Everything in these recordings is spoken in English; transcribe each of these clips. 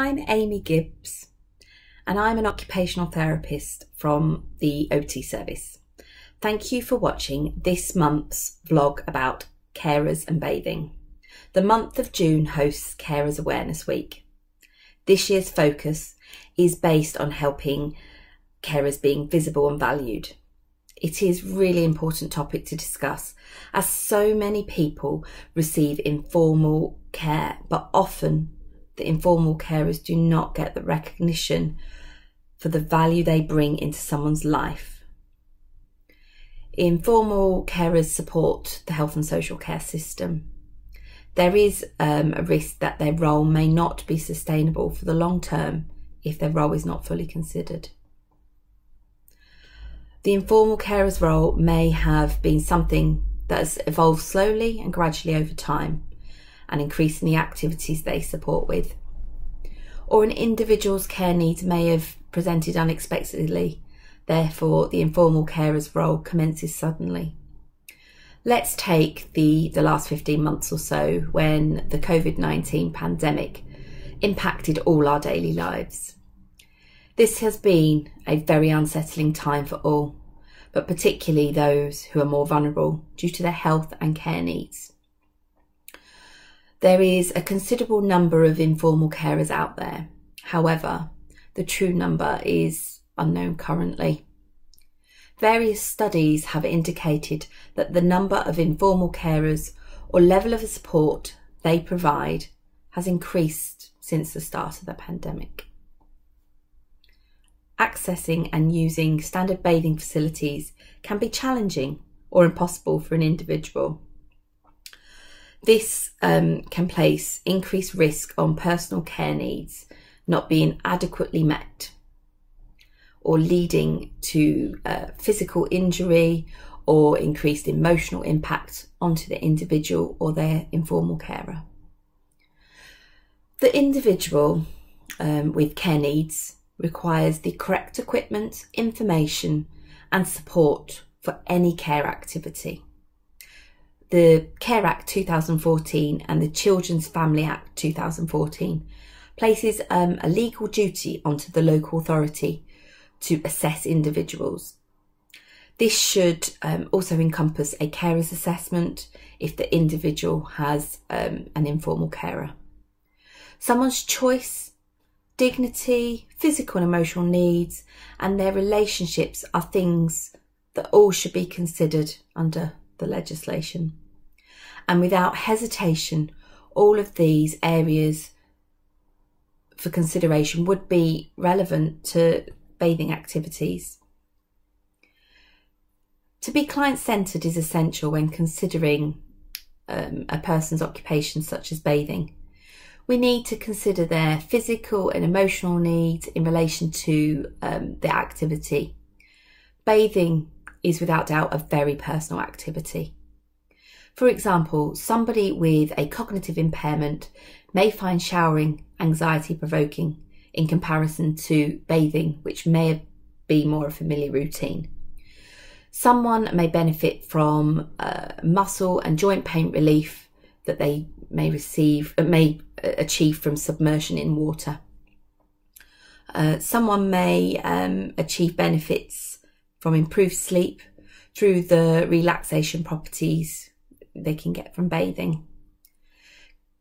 I'm Amy Gibbs and I'm an occupational therapist from the OT service. Thank you for watching this month's vlog about carers and bathing. The month of June hosts Carers Awareness Week. This year's focus is based on helping carers being visible and valued. It is a really important topic to discuss as so many people receive informal care, but often the informal carers do not get the recognition for the value they bring into someone's life. Informal carers support the health and social care system. There is a risk that their role may not be sustainable for the long term if their role is not fully considered. The informal carer's role may have been something that has evolved slowly and gradually over time, and increasing the activities they support with. Or an individual's care needs may have presented unexpectedly, therefore the informal carer's role commences suddenly. Let's take the last 15 months or so when the COVID-19 pandemic impacted all our daily lives. This has been a very unsettling time for all, but particularly those who are more vulnerable due to their health and care needs. There is a considerable number of informal carers out there. However, the true number is unknown currently. Various studies have indicated that the number of informal carers or level of support they provide has increased since the start of the pandemic. Accessing and using standard bathing facilities can be challenging or impossible for an individual. This can place increased risk on personal care needs not being adequately met, or leading to physical injury or increased emotional impact onto the individual or their informal carer. The individual with care needs requires the correct equipment, information and support for any care activity. The Care Act 2014 and the Children's Family Act 2014 places a legal duty onto the local authority to assess individuals. This should also encompass a carer's assessment if the individual has an informal carer. Someone's choice, dignity, physical and emotional needs and their relationships are things that all should be considered under the legislation. And without hesitation, all of these areas for consideration would be relevant to bathing activities. To be client-centred is essential when considering a person's occupation such as bathing. We need to consider their physical and emotional needs in relation to the activity. Bathing is without doubt a very personal activity. For example, somebody with a cognitive impairment may find showering anxiety-provoking in comparison to bathing, which may be more a familiar routine. Someone may benefit from muscle and joint pain relief that they may achieve from submersion in water. Someone may achieve benefits from improved sleep through the relaxation properties they can get from bathing.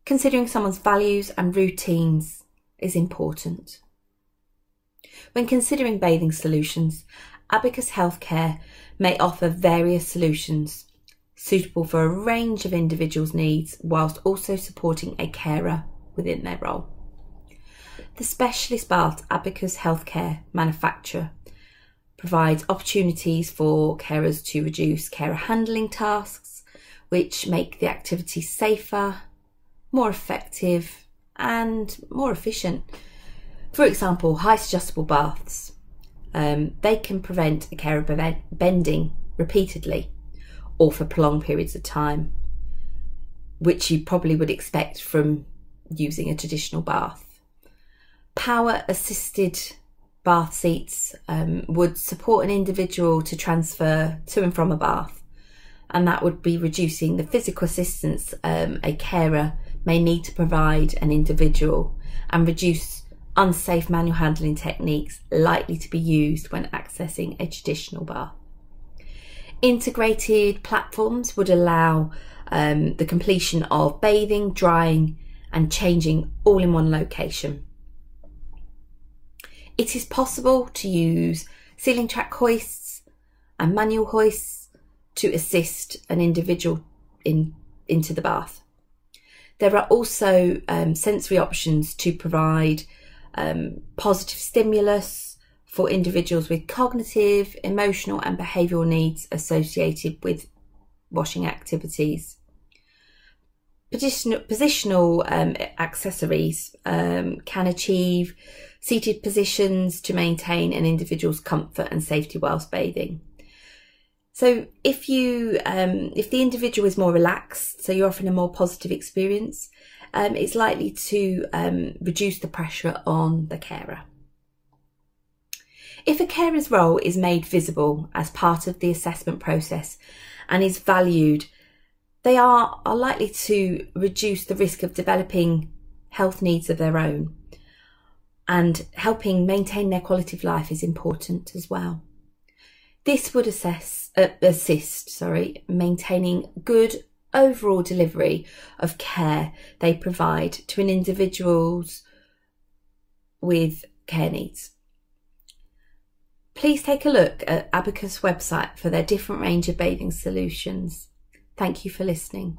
Considering someone's values and routines is important. When considering bathing solutions, Abacus Healthcare may offer various solutions suitable for a range of individuals' needs whilst also supporting a carer within their role. The specialist bath Abacus Healthcare manufacturer provides opportunities for carers to reduce carer handling tasks, which make the activity safer, more effective and more efficient. For example, height adjustable baths. They can prevent a carer bending repeatedly or for prolonged periods of time, which you probably would expect from using a traditional bath. Power assisted bath seats would support an individual to transfer to and from a bath, and that would be reducing the physical assistance a carer may need to provide an individual and reduce unsafe manual handling techniques likely to be used when accessing a traditional bath. Integrated platforms would allow the completion of bathing, drying and changing all in one location. It is possible to use ceiling track hoists and manual hoists to assist an individual into the bath. There are also sensory options to provide positive stimulus for individuals with cognitive, emotional and behavioural needs associated with washing activities. Positional accessories can achieve seated positions to maintain an individual's comfort and safety whilst bathing. So if the individual is more relaxed, so you're offering a more positive experience, it's likely to reduce the pressure on the carer. If a carer's role is made visible as part of the assessment process and is valued, they are likely to reduce the risk of developing health needs of their own, and helping maintain their quality of life is important as well. This would assist maintaining good overall delivery of care they provide to an individuals with care needs. Please take a look at Abacus website for their different range of bathing solutions. Thank you for listening.